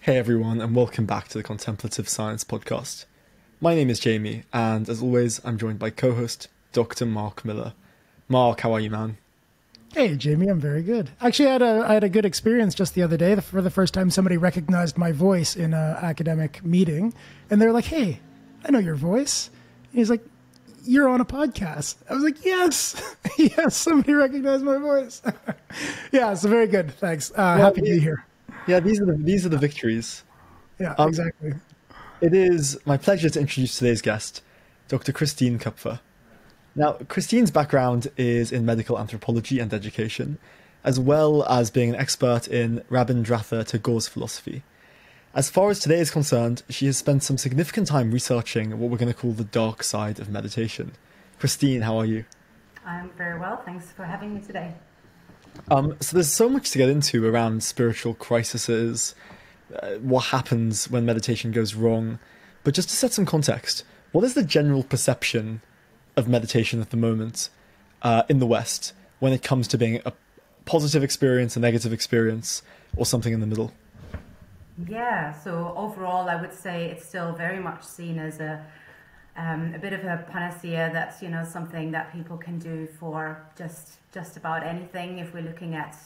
Hey everyone, and welcome back to the Contemplative Science Podcast. My name is Jamie, and as always, I'm joined by co-host Dr. Mark Miller. Mark, how are you, man? Hey, Jamie, I'm very good. Actually, I had a good experience just the other day. For the first time, somebody recognized my voice in an academic meeting, and they're like, "Hey, I know your voice." And he's like, "You're on a podcast." I was like, "Yes, yes, somebody recognized my voice." Yeah, so very good. Thanks. Happy to be here. Yeah, these are the victories. Yeah, exactly. It is my pleasure to introduce today's guest, Dr. Christine Kupfer. Now, Christine's background is in medical anthropology and education, as well as being an expert in Rabindranath Tagore's philosophy. As far as today is concerned, she has spent some significant time researching what we're going to call the dark side of meditation. Christine, how are you? I'm very well, thanks for having me today. So there's so much to get into around spiritual crises, what happens when meditation goes wrong. But just to set some context, what is the general perception of meditation at the moment in the West when it comes to being a positive experience, a negative experience, or something in the middle? Yeah, so overall I would say it's still very much seen as a bit of a panacea. That's, something that people can do for just about anything. If we're looking at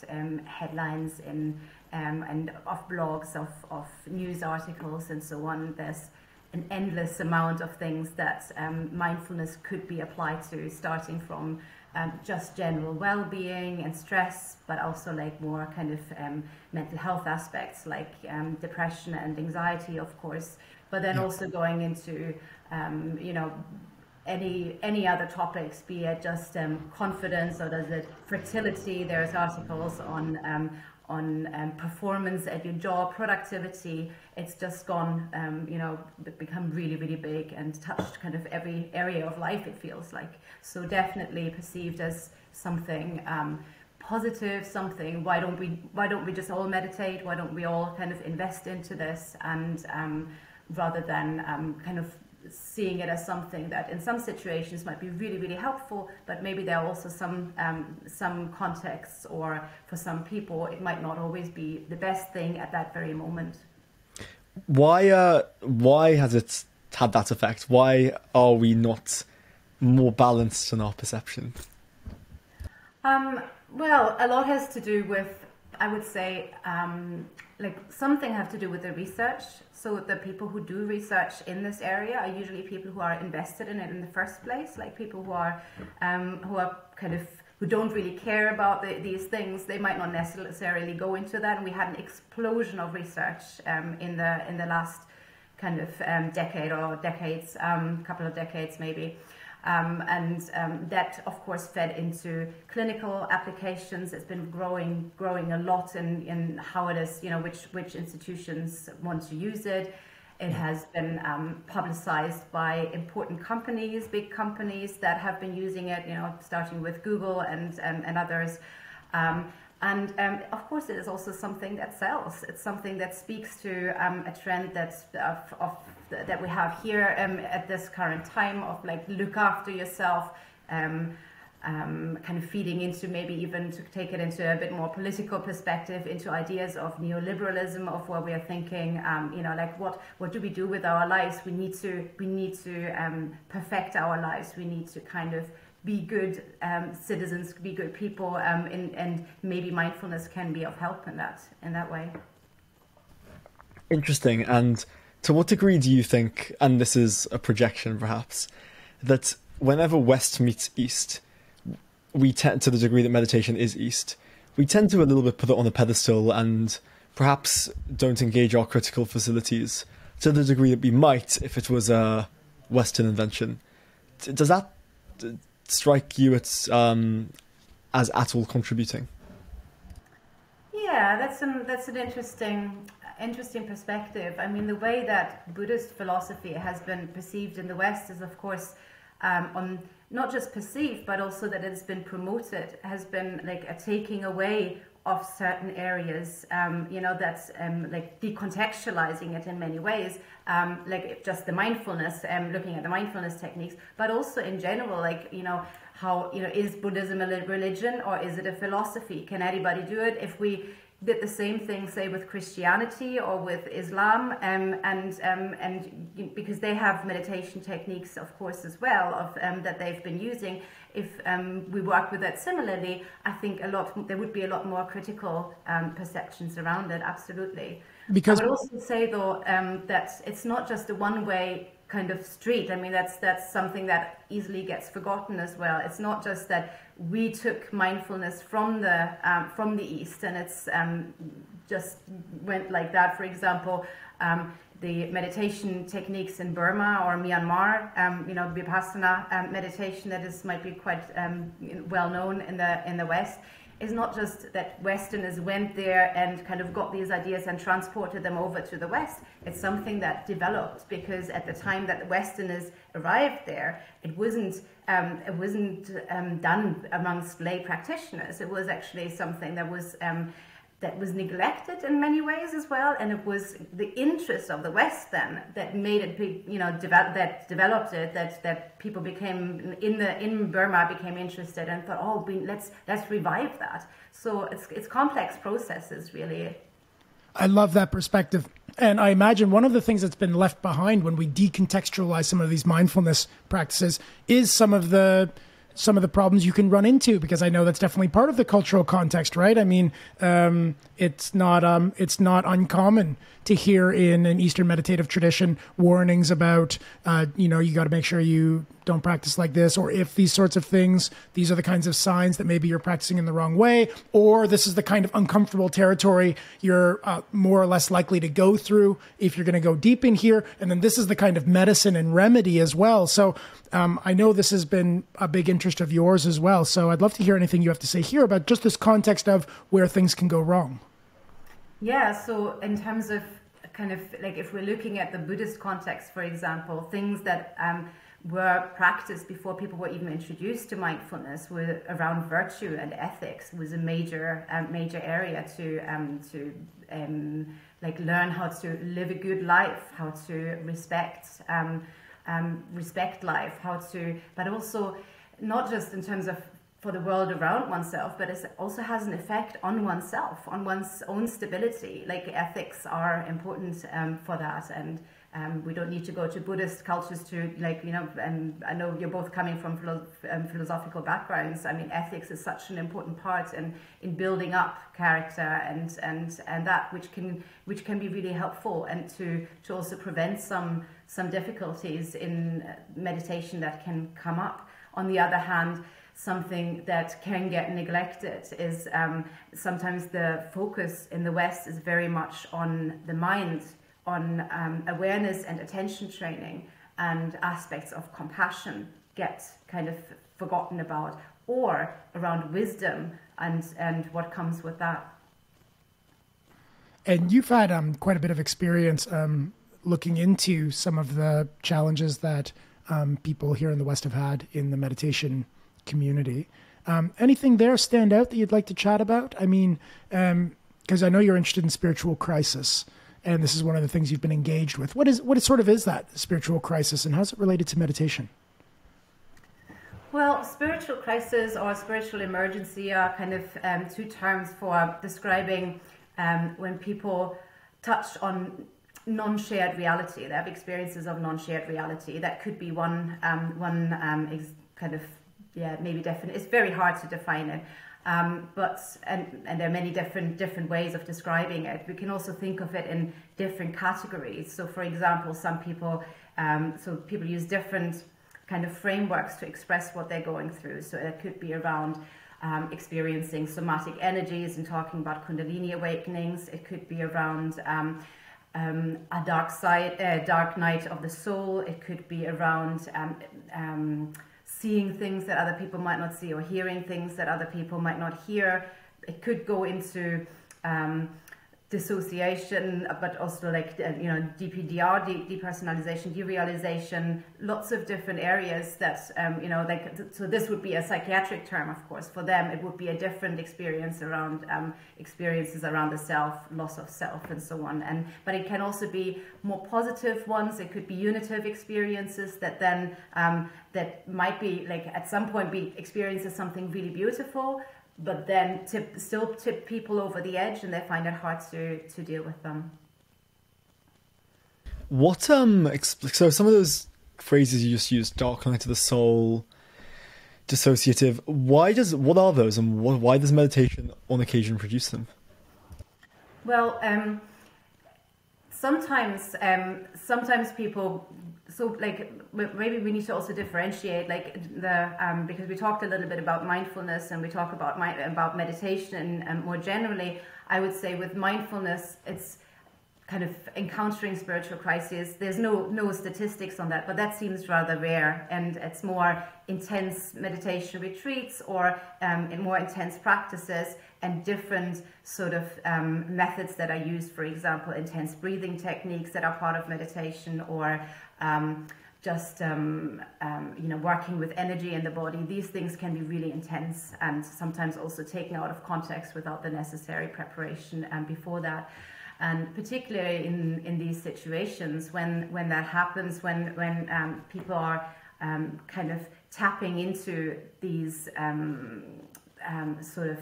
headlines and of blogs, of news articles and so on, there's an endless amount of things that mindfulness could be applied to, starting from just general well-being and stress, but also like more kind of mental health aspects like depression and anxiety, of course, but then also going into any other topics, be it just confidence, or does it fertility. There's articles on performance at your job, productivity. It's just gone, become really, really big and touched kind of every area of life, it feels like. So definitely perceived as something positive, something, why don't we just all meditate? Why don't we all kind of invest into this? And rather than kind of seeing it as something that in some situations might be really, really helpful, but maybe there are also some contexts, or for some people it might not always be the best thing at that very moment. Why has it had that effect? Why are we not more balanced in our perception? Well, a lot has to do with, I would say, something have to do with the research. So the people who do research in this area are usually people who are invested in it in the first place, like people who are who don't really care about these things. They might not necessarily go into that. And we had an explosion of research in the last kind of decade or decades, couple of decades maybe. That of course fed into clinical applications. It's been growing a lot in how it is, which institutions want to use it. It has been publicized by important companies, big companies that have been using it, starting with Google and others. Of course, it is also something that sells. It's something that speaks to a trend that we have here at this current time of like look after yourself, kind of feeding into, maybe even to take it into a bit more political perspective, into ideas of neoliberalism, of where we are thinking, like what do we do with our lives? We need to perfect our lives. We need to kind of be good citizens, be good people, and maybe mindfulness can be of help in that way. Interesting. And to what degree do you think, and this is a projection perhaps, that whenever West meets East, we tend, to the degree that meditation is East, we tend to a little bit put it on a pedestal and perhaps don't engage our critical facilities to the degree that we might if it was a Western invention. Does that strike you as at all contributing? Yeah, that's an interesting perspective. I mean, the way that Buddhist philosophy has been perceived in the West is, of course, on not just perceived, but also that it's been promoted, has been like a taking away of certain areas, that's like decontextualizing it in many ways, like just the mindfulness, looking at the mindfulness techniques, but also in general, like, how, is Buddhism a religion or is it a philosophy? Can anybody do it? If we did the same thing, say, with Christianity or with Islam, because they have meditation techniques, of course, as well, that they've been using. If we work with that similarly, I think there would be a lot more critical perceptions around it. Absolutely. Because I would also say, though, that it's not just a one-way kind of street. I mean, that's something that easily gets forgotten as well. It's not just that we took mindfulness from the East and it's just went like that. For example, the meditation techniques in Burma or Myanmar, Vipassana meditation that might be quite well known in the West. Is not just that Westerners went there and kind of got these ideas and transported them over to the West. It's something that developed because at the time that the Westerners arrived there, it wasn't done amongst lay practitioners. It was actually something that was neglected in many ways as well, and it was the interest of the West then that made it big, developed it, that people became in Burma became interested and thought, oh, let's revive that. So it's complex processes, really. I love that perspective. And I imagine one of the things that's been left behind when we decontextualize some of these mindfulness practices is some of the problems you can run into, because I know that's definitely part of the cultural context, right? I mean, it's not uncommon to hear in an Eastern meditative tradition warnings about, you got to make sure you don't practice like this, or if these sorts of things, these are the kinds of signs that maybe you're practicing in the wrong way, or this is the kind of uncomfortable territory you're more or less likely to go through if you're going to go deep in here. And then this is the kind of medicine and remedy as well. So I know this has been a big interest of yours as well. So I'd love to hear anything you have to say here about just this context of where things can go wrong. Yeah, so in terms of kind of like if we're looking at the Buddhist context, for example, things that were practiced before people were even introduced to mindfulness were around virtue and ethics. Was a major area to learn how to live a good life, how to respect life, but also not just in terms of for the world around oneself, but it also has an effect on oneself, on one's own stability. Like ethics are important for that, and we don't need to go to Buddhist cultures to and I know you're both coming from philosophical backgrounds. I mean, ethics is such an important part in building up character and that which can be really helpful, and to also prevent some difficulties in meditation that can come up. On the other hand, something that can get neglected is sometimes the focus in the West is very much on the mind, on awareness and attention training, and aspects of compassion get kind of forgotten about, or around wisdom and what comes with that. And you've had quite a bit of experience looking into some of the challenges that people here in the West have had in the meditation community. Anything there stand out that you'd like to chat about? I mean, because I know you're interested in spiritual crisis, and this is one of the things you've been engaged with. What is that spiritual crisis, and how's it related to meditation? Well, spiritual crisis or spiritual emergency are kind of two terms for describing when people touch on non-shared reality. They have experiences of non-shared reality. That could be one maybe definite. It's very hard to define it, but there are many different ways of describing it. We can also think of it in different categories. So, for example, some people use different kind of frameworks to express what they're going through. So it could be around experiencing somatic energies and talking about Kundalini awakenings. It could be around a dark night of the soul. It could be around seeing things that other people might not see, or hearing things that other people might not hear. It could go into dissociation, but also DPDR, depersonalization, derealization, lots of different areas that, so this would be a psychiatric term, of course. For them, it would be a different experience around experiences around the self, loss of self, and so on. But it can also be more positive ones. It could be unitive experiences that then, that might be at some point be experienced as something really beautiful, but then still tip people over the edge, and they find it hard to deal with them. What so some of those phrases you just used, dark night of the soul, dissociative, what are those, and why does meditation on occasion produce them? Well, sometimes people, so like maybe we need to also differentiate like because we talked a little bit about mindfulness, and we talk about meditation, and more generally, I would say with mindfulness, it's kind of encountering spiritual crises. There's no statistics on that, but that seems rather rare, and it's more intense meditation retreats or in more intense practices, and different sort of methods that are used, for example, intense breathing techniques that are part of meditation, or just working with energy in the body. These things can be really intense, and sometimes also taken out of context without the necessary preparation before that. And particularly in these situations, when that happens, when people are kind of tapping into these sort of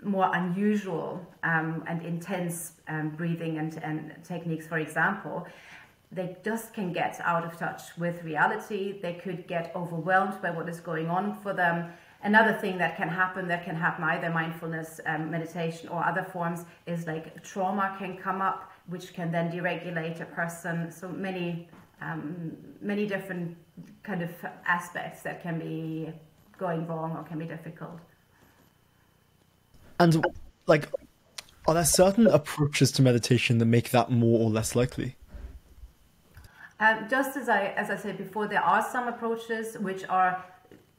more unusual and intense breathing and techniques, for example, they just can get out of touch with reality. They could get overwhelmed by what is going on for them. Another thing that can happen either mindfulness, meditation, or other forms, is like trauma can come up, which can then deregulate a person. So many different kind of aspects that can be going wrong or can be difficult. And like, are there certain approaches to meditation that make that more or less likely? Just as I said before, there are some approaches which are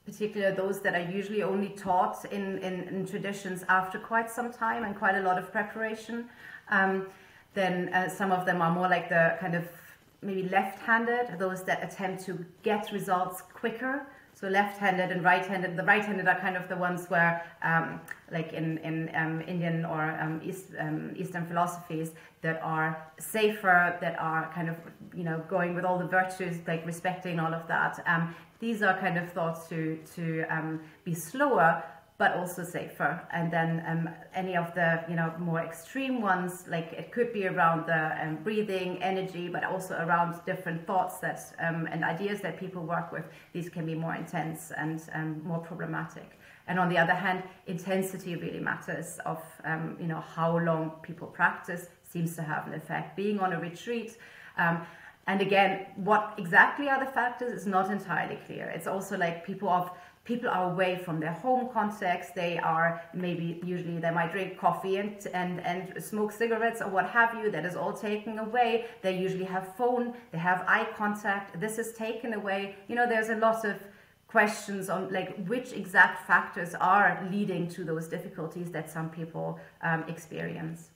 particularly those that are usually only taught in traditions after quite some time and quite a lot of preparation. Then some of them are more like the kind of maybe left-handed, those that attempt to get results quicker. So left-handed and right-handed. The right-handed are kind of the ones where, like in Indian or Eastern philosophies, that are safer, that are kind of going with all the virtues, like respecting all of that. These are kind of thought to be slower, but also safer. And then any of the more extreme ones, like it could be around the breathing, energy, but also around different thoughts that and ideas that people work with. These can be more intense and more problematic. And on the other hand, intensity really matters. Of how long people practice seems to have an effect. Being on a retreat. And again, what exactly are the factors is not entirely clear. It's also like people are away from their home context. They are usually they might drink coffee and smoke cigarettes or what have you. That is all taken away. They usually have phone. They have eye contact. This is taken away. There's a lot of questions on like which exact factors are leading to those difficulties that some people experience.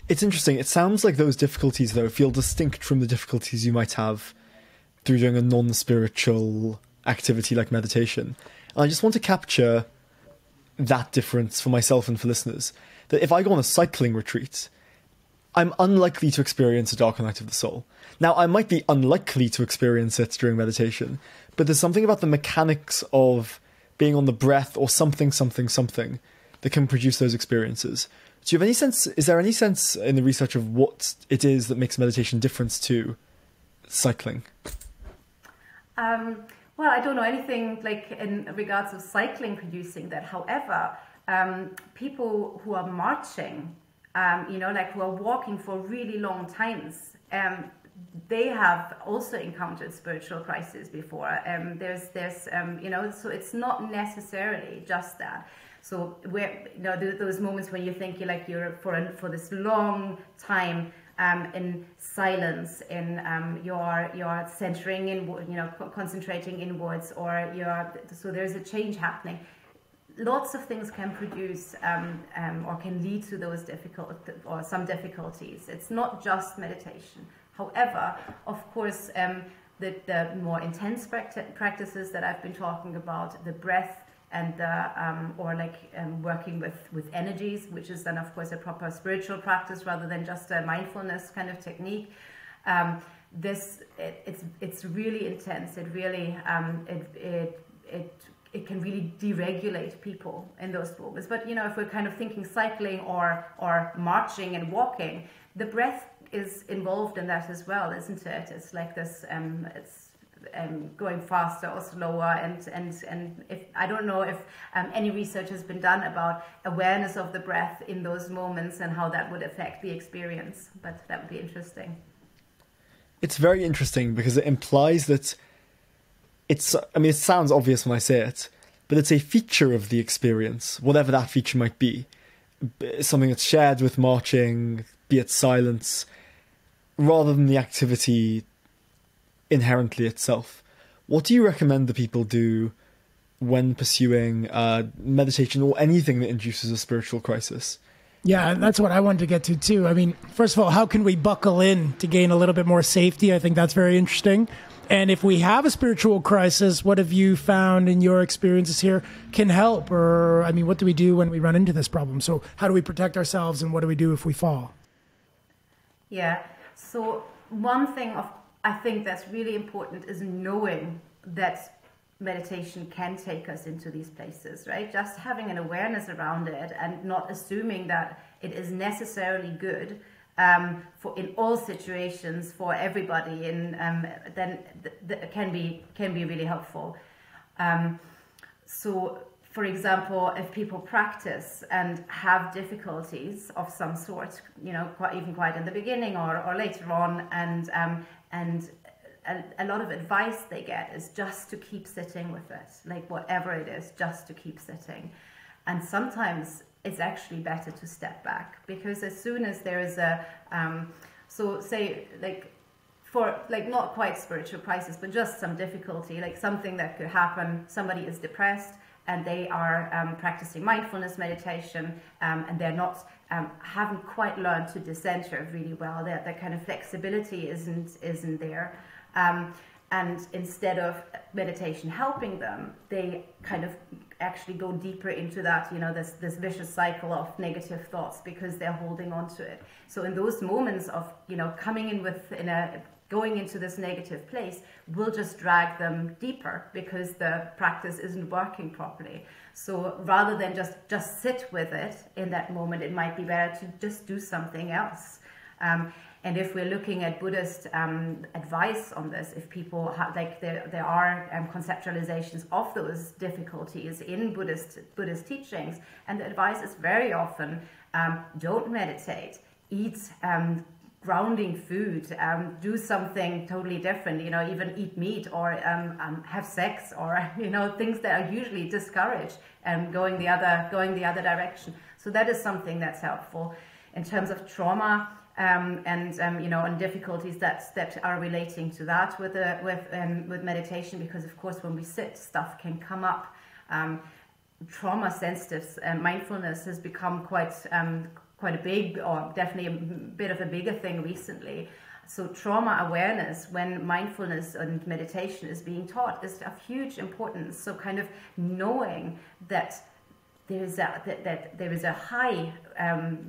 It's interesting. It sounds like those difficulties, though, feel distinct from the difficulties you might have through doing a non-spiritual activity like meditation. And I just want to capture that difference for myself and for listeners. That if I go on a cycling retreat, I'm unlikely to experience a darker night of the soul. Now, I might be unlikely to experience it during meditation, but there's something about the mechanics of being on the breath or something that can produce those experiences. Do you have any sense, is there any sense in the research of what it is that makes meditation different to cycling? Well, I don't know anything like in regards of cycling producing that. However, people who are marching, like who are walking for really long times, they have also encountered spiritual crises before. So it's not necessarily just that. So where those moments when you think you're for this long time in silence, in you're centering in, concentrating inwards, or so there's a change happening. Lots of things can produce or can lead to those some difficulties. It's not just meditation. However, of course, the more intense practices that I've been talking about, the breath and working with energies, which is then of course a proper spiritual practice rather than just a mindfulness kind of technique. It's really intense. It really it can really deregulate people in those moments. But if we're kind of thinking cycling or marching and walking, the breath is involved in that as well, isn't it? It's like this. It's going faster or slower, and if I don't know if any research has been done about awareness of the breath in those moments and how that would affect the experience, but that would be interesting. It's very interesting because it implies that it sounds obvious when I say it, but it's a feature of the experience, whatever that feature might be. Something that's shared with marching, be it silence, rather than the activity inherently itself. What do you recommend that people do when pursuing meditation or anything that induces a spiritual crisis? Yeah, that's what I wanted to get to too. I mean, first of all, how can we buckle in to gain a little bit more safety? I think that's very interesting. And if we have a spiritual crisis, what have you found in your experiences here can help? Or, I mean, what do we do when we run into this problem? So how do we protect ourselves, and what do we do if we fall? Yeah, so one thing I think that's really important is knowing that meditation can take us into these places, right? Just having an awareness around it and not assuming that it is necessarily good in all situations for everybody, and then can be really helpful. So, for example, if people practice and have difficulties of some sort, quite in the beginning or later on, and a lot of advice they get is just to keep sitting with it, like whatever it is, just to keep sitting. And sometimes it's actually better to step back, because as soon as there is for not quite spiritual crisis, but just some difficulty, like something that could happen, somebody is depressed and they are practicing mindfulness meditation, and they're not, haven't quite learned to decenter really well, that kind of flexibility isn't there. And instead of meditation helping them, they kind of actually go deeper into that, this vicious cycle of negative thoughts, because they're holding on to it. So in those moments of, coming in going into this negative place will just drag them deeper, because the practice isn't working properly. So rather than just sit with it in that moment, it might be better to just do something else. And if we're looking at Buddhist advice on this, if people have, there are conceptualizations of those difficulties in Buddhist teachings, and the advice is very often don't meditate, eat grounding food, do something totally different, even eat meat, or have sex, or things that are usually discouraged, and going the other direction. So that is something that's helpful in terms of trauma. And difficulties that are relating to that with meditation, because of course when we sit, stuff can come up. Trauma sensitive mindfulness has become quite a big, or definitely a bit of a bigger thing recently. So trauma awareness, when mindfulness and meditation is being taught, is of huge importance. So kind of knowing that there is a high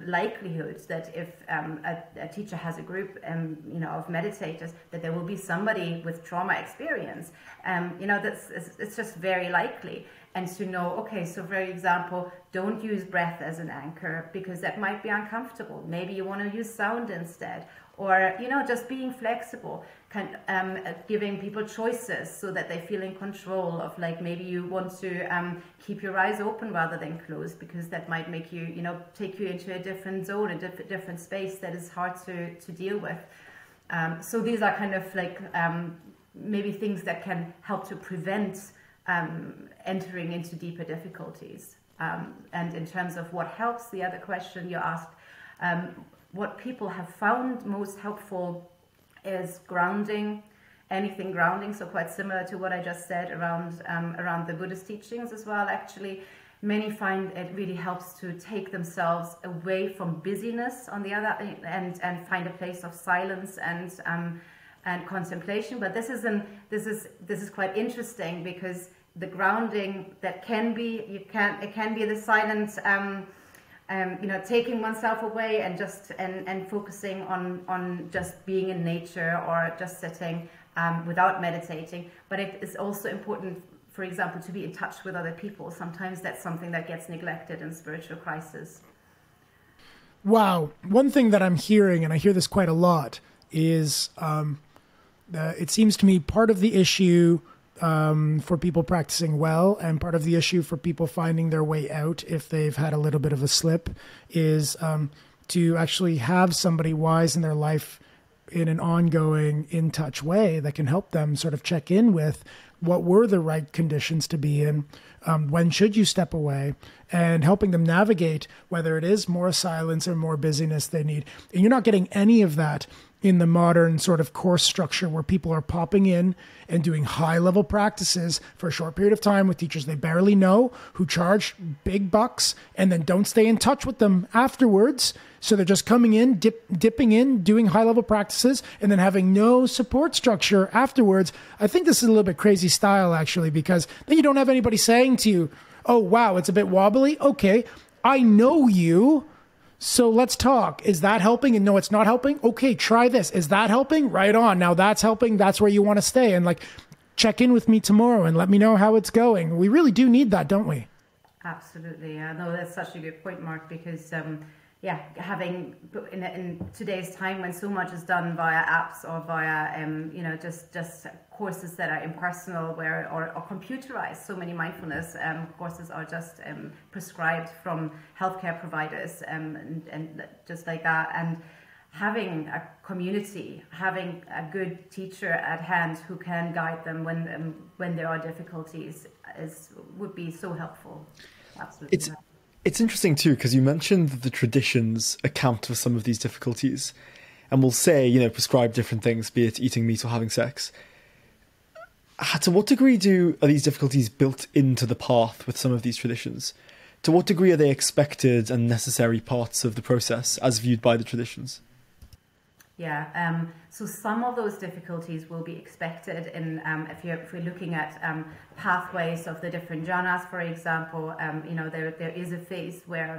likelihood that if a teacher has a group of meditators, that there will be somebody with trauma experience. It's just very likely. And to know, okay, so for example, don't use breath as an anchor, because that might be uncomfortable. Maybe you want to use sound instead. Or, just being flexible, giving people choices so that they feel in control of, like, maybe you want to keep your eyes open rather than closed, because that might make you, take you into a different zone, a different space that is hard to deal with. So these are kind of like maybe things that can help to prevent entering into deeper difficulties. And in terms of what helps, the other question you asked, what people have found most helpful is grounding, anything grounding. So quite similar to what I just said around the Buddhist teachings as well. Actually, many find it really helps to take themselves away from busyness on the other and find a place of silence and contemplation. But this is quite interesting, because the grounding that can be it can be the silence. Taking oneself away and just and focusing on just being in nature, or just sitting without meditating. But it is also important for example, to be in touch with other people. Sometimes that's something that gets neglected in spiritual crisis. Wow. One thing that I'm hearing, and I hear this quite a lot, is it seems to me part of the issue for people practicing well, and part of the issue for people finding their way out if they've had a little bit of a slip, is to actually have somebody wise in their life in an ongoing, in-touch way that can help them sort of check in with what were the right conditions to be in, when should you step away, and helping them navigate whether it is more silence or more busyness they need. And you're not getting any of that in the modern sort of course structure where people are popping in and doing high-level practices for a short period of time with teachers they barely know, who charge big bucks and then don't stay in touch with them afterwards. So they're just coming in, dipping in, doing high-level practices, and then having no support structure afterwards. I think this is a little bit crazy style, actually, because then you don't have anybody saying to you, oh, wow, it's a bit wobbly. Okay, I know you, so let's talk. Is that helping? And no, it's not helping. Okay, try this. Is that helping? Right on. Now that's helping. That's where you want to stay. And like, check in with me tomorrow and let me know how it's going. We really do need that, don't we? Absolutely. Yeah, no, that's such a good point, Mark, because having in today's time when so much is done via apps or via just courses that are impersonal or computerized. So many mindfulness courses are just prescribed from healthcare providers and just like that. And having a community, having a good teacher at hand who can guide them when there are difficulties would be so helpful. Absolutely. It's interesting too, because you mentioned that the traditions account for some of these difficulties, and will say, prescribe different things, be it eating meat or having sex. To what degree are these difficulties built into the path with some of these traditions? To what degree are they expected and necessary parts of the process as viewed by the traditions? Yeah, so some of those difficulties will be expected in if we're looking at pathways of the different jhanas, for example. There is a phase where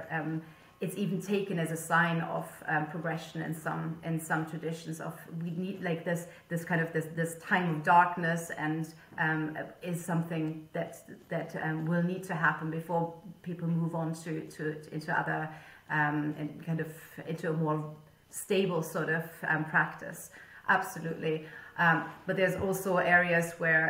it's even taken as a sign of progression in some traditions. Of we need like this time of darkness, and is something that will need to happen before people move on into other and kind of into a more stable sort of practice. Absolutely. But there's also areas where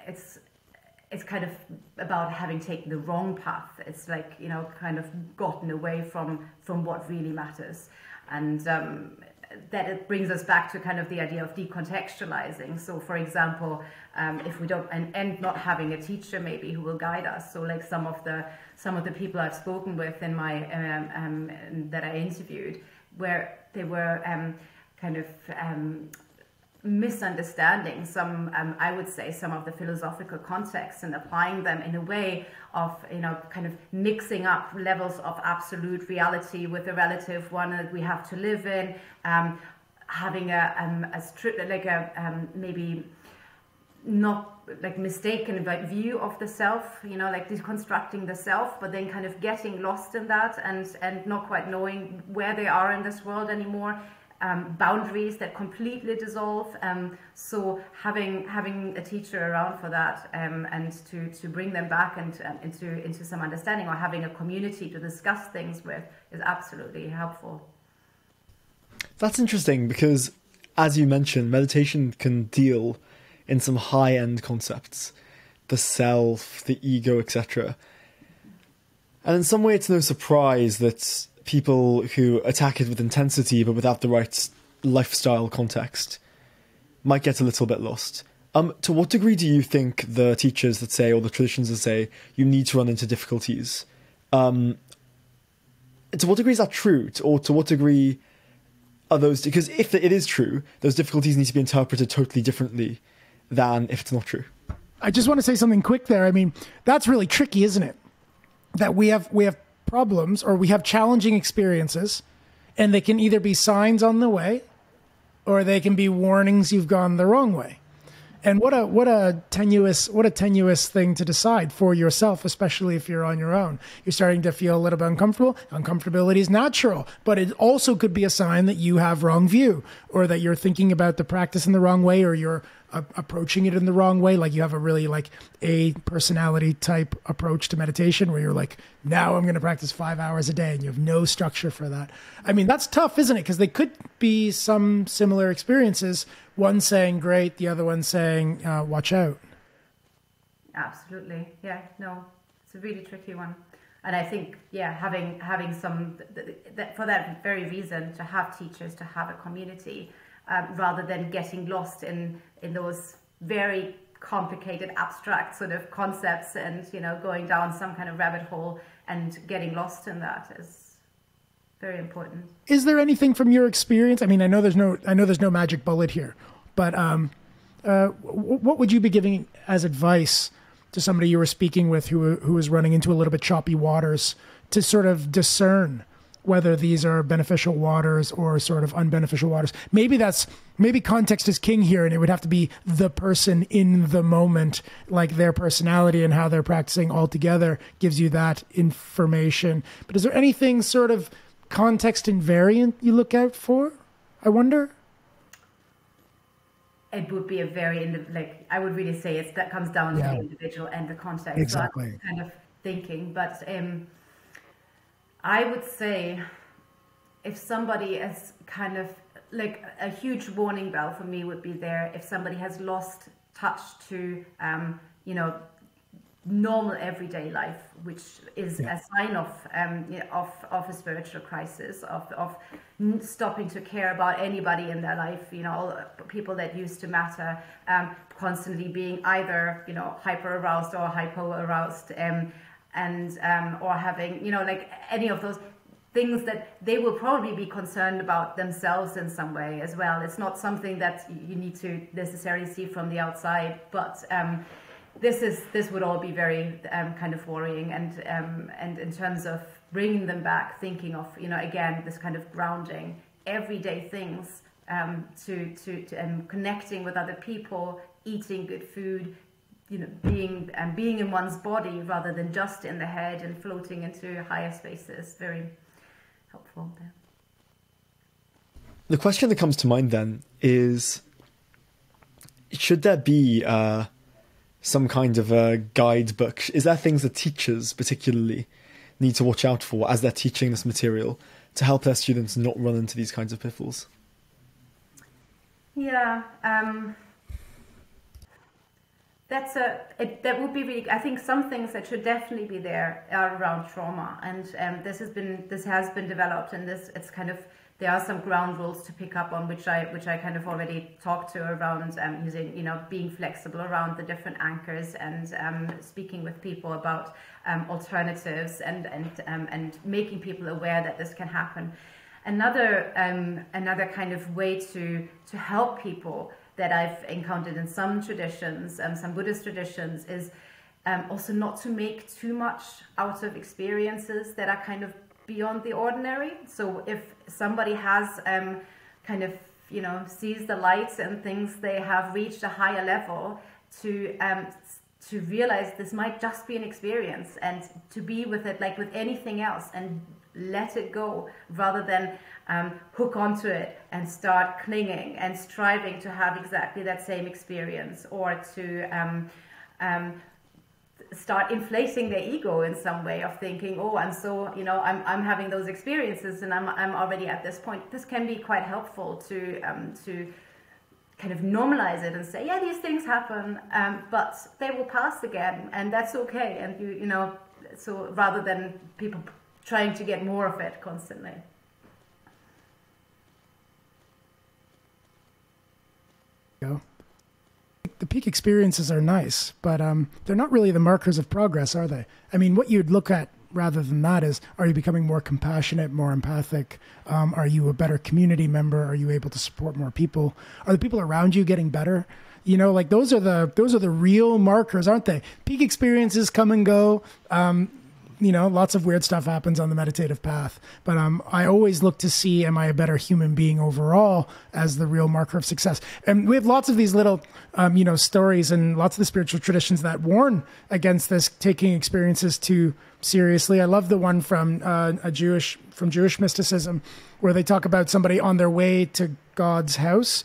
it's kind of about having taken the wrong path. It's like, kind of gotten away from what really matters. And that it brings us back to kind of the idea of decontextualizing. So for example, if we don't, and not having a teacher maybe who will guide us. So like some of the people I've spoken with in my that I interviewed, where they were kind of misunderstanding some, I would say, some of the philosophical contexts and applying them in a way of, kind of mixing up levels of absolute reality with a relative one that we have to live in, having maybe not like mistaken view of the self, like deconstructing the self, but then kind of getting lost in that and not quite knowing where they are in this world anymore. Boundaries that completely dissolve. So having a teacher around for that and to bring them back and into some understanding, or having a community to discuss things with, is absolutely helpful. That's interesting because, as you mentioned, meditation can deal in some high-end concepts, the self, the ego, etc. And in some way, it's no surprise that people who attack it with intensity but without the right lifestyle context might get a little bit lost. To what degree do you think the teachers that say, or the traditions that say, you need to run into difficulties, to what degree is that true? Or to what degree are those... Because if it is true, those difficulties need to be interpreted totally differently than if it's not true. I just want to say something quick there. I mean, that's really tricky, isn't it? That we have problems, or we have challenging experiences, and they can either be signs on the way, or they can be warnings you've gone the wrong way. And what a tenuous thing to decide for yourself, especially if you're on your own. You're starting to feel a little bit uncomfortable. Uncomfortability is natural, but it also could be a sign that you have wrong view, or that you're thinking about the practice in the wrong way, or you're approaching it in the wrong way? Like you have a really like a personality type approach to meditation where you're like, now I'm going to practice 5 hours a day and you have no structure for that. I mean, that's tough, isn't it? Because they could be some similar experiences. One saying great, the other one saying watch out. Absolutely. Yeah, no, it's a really tricky one. And I think, yeah, having some, for that very reason, to have teachers, to have a community, rather than getting lost in those very complicated, abstract sort of concepts and, you know, going down some kind of rabbit hole and getting lost in that is very important. Is there anything from your experience? I mean, I know there's no magic bullet here, but what would you be giving as advice to somebody you were speaking with who was running into a little bit choppy waters to sort of discern whether these are beneficial waters or sort of unbeneficial waters? Maybe context is king here, and it would have to be the person in the moment, like their personality and how they're practicing all together gives you that information. But is there anything sort of context invariant you look out for, I wonder? It would be a very, I would really say that comes down to the individual and the context. Exactly. So I'm kind of thinking, but I would say if somebody is kind of like a huge warning bell for me would be there if somebody has lost touch to, normal everyday life, which is a sign of a spiritual crisis, of stopping to care about anybody in their life, all people that used to matter, constantly being either, hyper aroused or hypo aroused, or having, like any of those things that they will probably be concerned about themselves in some way as well. It's not something that you need to necessarily see from the outside, but this would all be very kind of worrying, and in terms of bringing them back, thinking of again this kind of grounding everyday things, to connecting with other people, eating good food, being in one's body rather than just in the head and floating into higher spaces. Very helpful there. The question that comes to mind then is, should there be some kind of a guidebook? Is there things that teachers particularly need to watch out for as they're teaching this material to help their students not run into these kinds of pitfalls? Yeah, that would be really. I think some things that should definitely be there are around trauma, and this has been developed, and it's kind of. There are some ground rules to pick up on, which I kind of already talked to around using, being flexible around the different anchors, and speaking with people about alternatives, and making people aware that this can happen. Another kind of way to help people that I've encountered in some traditions, some Buddhist traditions, is also not to make too much out of experiences that are kind of beyond the ordinary. So if somebody has kind of sees the lights and thinks they have reached a higher level, to realize this might just be an experience, and to be with it like with anything else and let it go, rather than hook onto it and start clinging and striving to have exactly that same experience, or to start inflating their ego in some way of thinking, oh, I'm so, I'm having those experiences and I'm already at this point. This can be quite helpful to kind of normalize it and say, yeah, these things happen, but they will pass again, and that's okay. And so rather than people trying to get more of it constantly. The peak experiences are nice, but they're not really the markers of progress, are they? I mean, what you'd look at rather than that is, are you becoming more compassionate, more empathic? Are you a better community member? Are you able to support more people? Are the people around you getting better? Like those are the real markers, aren't they? Peak experiences come and go. Lots of weird stuff happens on the meditative path, but I always look to see, am I a better human being overall, as the real marker of success. And we have lots of these little, stories, and lots of the spiritual traditions that warn against this, taking experiences too seriously. I love the one from Jewish mysticism, where they talk about somebody on their way to God's house,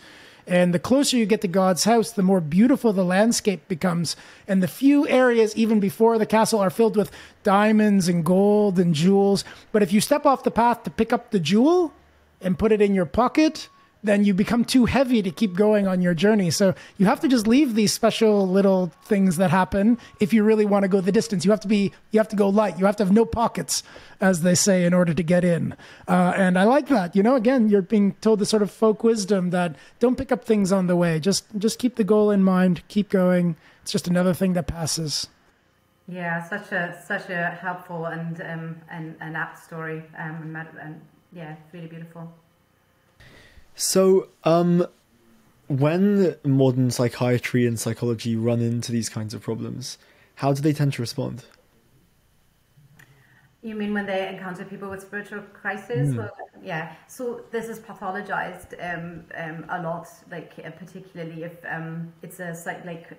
And the closer you get to God's house, the more beautiful the landscape becomes. And the few areas, even before the castle, are filled with diamonds and gold and jewels. But if you step off the path to pick up the jewel and put it in your pocket, then you become too heavy to keep going on your journey. So you have to just leave these special little things that happen if you really want to go the distance. You have to go light. You have to have no pockets, as they say, in order to get in. And I like that. Again, you're being told the sort of folk wisdom that don't pick up things on the way. Just keep the goal in mind. Keep going. It's just another thing that passes. Yeah, such a helpful and an apt story. And yeah, really beautiful. So, when modern psychiatry and psychology run into these kinds of problems, how do they tend to respond? You mean when they encounter people with spiritual crisis? Well, yeah. So this is pathologized a lot, particularly if it's a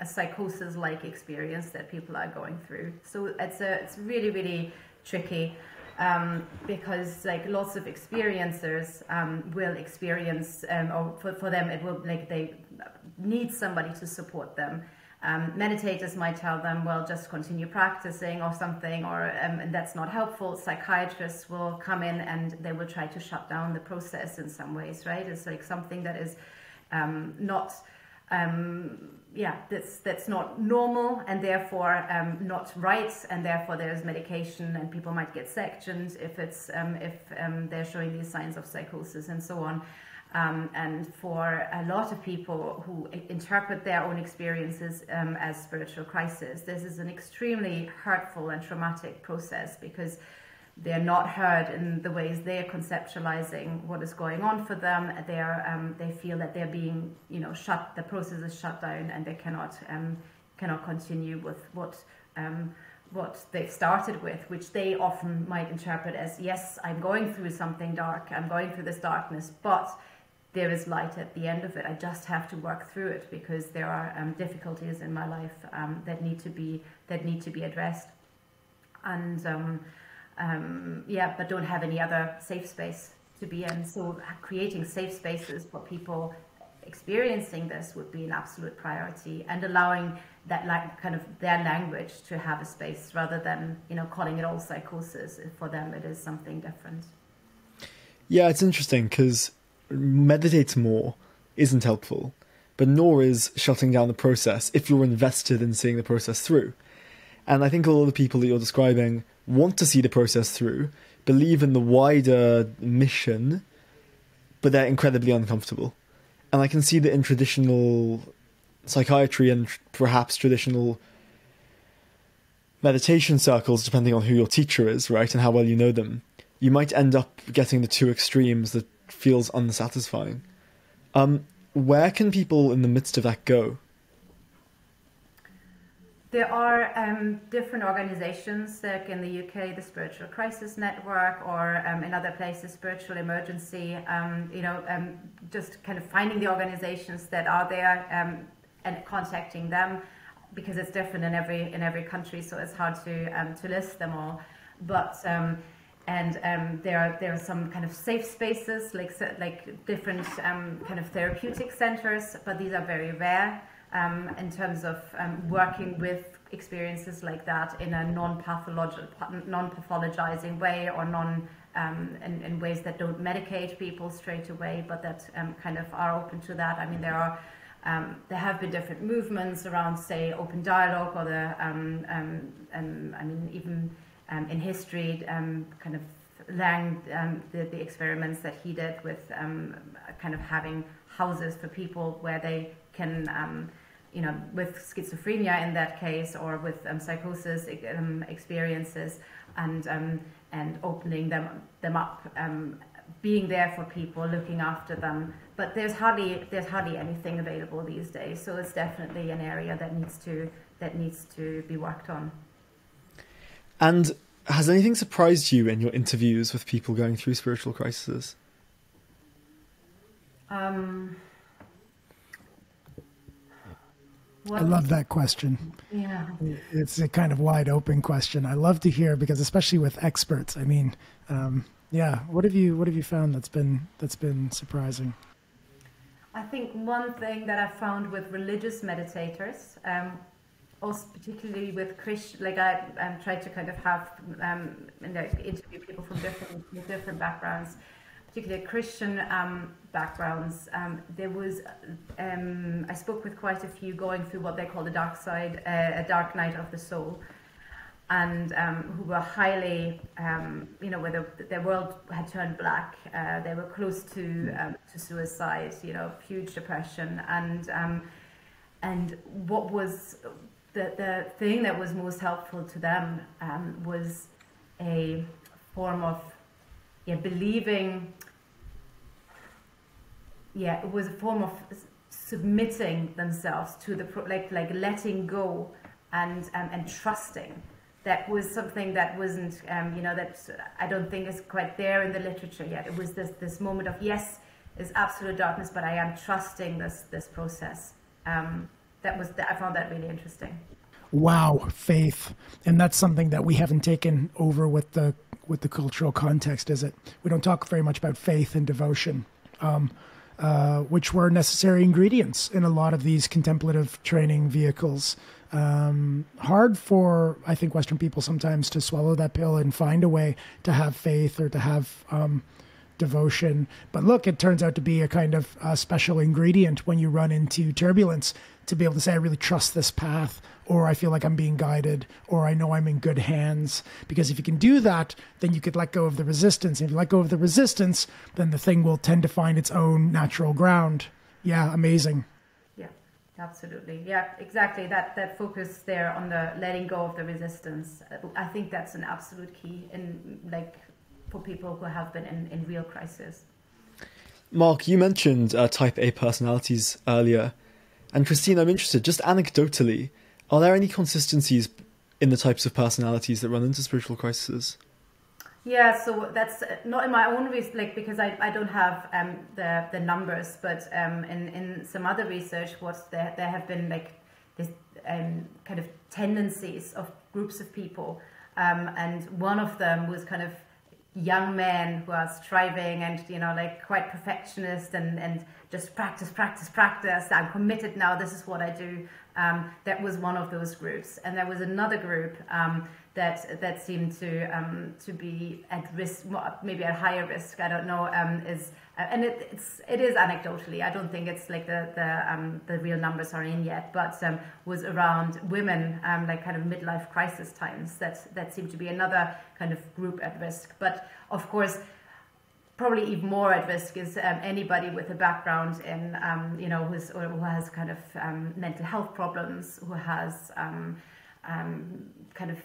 psychosis-like experience that people are going through. So it's really, really tricky. Because lots of experiencers will experience, or for them it will they need somebody to support them. Meditators might tell them, well, just continue practicing or something, or and that's not helpful. Psychiatrists will come in and they will try to shut down the process in some ways, right? It's something that is not. That's not normal and therefore not right, and therefore there's medication and people might get sectioned if they're showing these signs of psychosis and so on. And for a lot of people who interpret their own experiences as spiritual crisis, this is an extremely hurtful and traumatic process because they're not heard in the ways they're conceptualizing what is going on for them. They feel that they're being, the process is shut down, and they cannot continue with what they've started with, which they often might interpret as, yes, I'm going through something dark, I'm going through this darkness, but there is light at the end of it. I just have to work through it because there are difficulties in my life that need to be addressed, and. But don't have any other safe space to be in. So creating safe spaces for people experiencing this would be an absolute priority, and allowing that their language to have a space rather than calling it all psychosis. For them it is something different. Yeah, it's interesting because meditate more isn't helpful, but nor is shutting down the process if you're invested in seeing the process through. And I think a lot of the people that you're describing want to see the process through, believe in the wider mission, but they're incredibly uncomfortable. And I can see that in traditional psychiatry and perhaps traditional meditation circles, depending on who your teacher is, right, and how well you know them, you might end up getting the two extremes that feels unsatisfying. Where can people in the midst of that go? There are different organizations, like in the UK, the Spiritual Crisis Network, or in other places, Spiritual Emergency. Just kind of finding the organizations that are there and contacting them, because it's different in every country, so it's hard to list them all. But there are some kind of safe spaces, like different kind of therapeutic centers, but these are very rare. In terms of working with experiences like that in a non-pathologizing way, or in ways that don't medicate people straight away, but that kind of are open to that. I mean, there have been different movements around, say, open dialogue, or even in history, kind of Lang, the experiments that he did with kind of having houses for people where they can, with schizophrenia in that case, or with psychosis experiences, and opening them up, being there for people, looking after them. But there's hardly anything available these days, so it's definitely an area that needs to be worked on. And has anything surprised you in your interviews with people going through spiritual crises? I love that question. Yeah, it's a kind of wide open question. I love to hear, because especially with experts. I mean, what have you found that's been surprising? I think one thing that I found with religious meditators, also particularly with Christian, like I tried to kind of have interview people from different backgrounds, particularly Christian backgrounds. There was I spoke with quite a few going through what they call the dark side, a dark night of the soul, and who were highly, where their world had turned black. They were close to suicide, huge depression, and what was the thing that was most helpful to them was a form of believing. Yeah, it was a form of submitting themselves to the like letting go and trusting. That was something that wasn't, that I don't think is quite there in the literature yet. It was this moment of, yes, there's absolute darkness, but I am trusting this process. I found that really interesting. Wow, faith, and that's something that we haven't taken over with the cultural context, is it? We don't talk very much about faith and devotion, which were necessary ingredients in a lot of these contemplative training vehicles. Hard for, I think, Western people sometimes to swallow that pill and find a way to have faith or to have devotion. But look, it turns out to be a kind of special ingredient when you run into turbulence, to be able to say, I really trust this path, or I feel like I'm being guided, or I know I'm in good hands. Because if you can do that, then you could let go of the resistance. And if you let go of the resistance, then the thing will tend to find its own natural ground. Yeah, amazing. Absolutely. Yeah, exactly. That focus there on the letting go of the resistance. I think that's an absolute key for people who have been in real crisis. Mark, you mentioned type A personalities earlier. And Christine, I'm interested, just anecdotally, are there any consistencies in the types of personalities that run into spiritual crises? Yeah, so that's not in my own research, because I don't have the numbers, but in some other research, there have been this kind of tendencies of groups of people, and one of them was kind of young men who are striving and quite perfectionist and just practice. I'm committed now. This is what I do. That was one of those groups, and there was another group that seemed to be at risk, maybe at higher risk. I don't know. It is anecdotally. I don't think it's like the real numbers are in yet, but was around women, kind of midlife crisis times. That seemed to be another kind of group at risk. But of course, probably even more at risk is anybody with a background in who has kind of mental health problems, who has kind of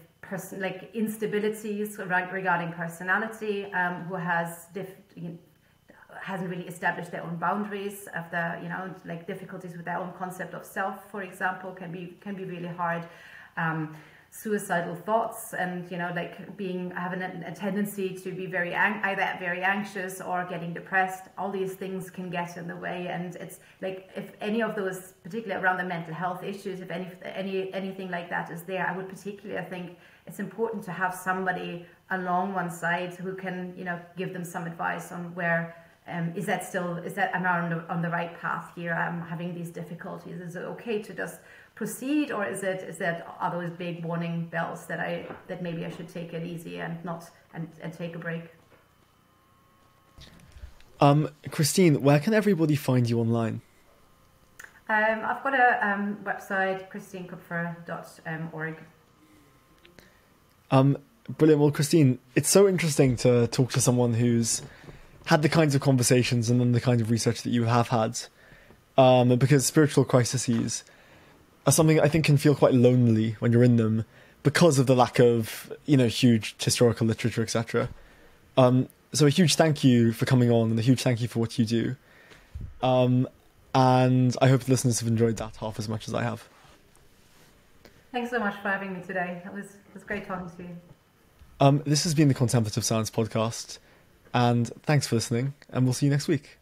instabilities regarding personality, who has hasn't really established their own boundaries, of the difficulties with their own concept of self, for example, can be really hard. Suicidal thoughts, and having a tendency to be either very anxious or getting depressed. All these things can get in the way, and it's like, if any of those, particularly around the mental health issues, if anything like that is there, I would particularly think it's important to have somebody along one side who can give them some advice on where is that am I on the right path here? I'm having these difficulties. Is it okay to just proceed, or are those big warning bells that maybe I should take it easy and not and take a break? Christine, where can everybody find you online? I've got a website, christinekupfer.org. Brilliant. Well, Christine, it's so interesting to talk to someone who's had the kinds of conversations and then the kind of research that you have had, because spiritual crises are something I think can feel quite lonely when you're in them because of the lack of, huge historical literature, etc. So a huge thank you for coming on, and a huge thank you for what you do. And I hope the listeners have enjoyed that half as much as I have. Thanks so much for having me today. It was great talking to you. This has been the Contemplative Science Podcast, and thanks for listening, and we'll see you next week.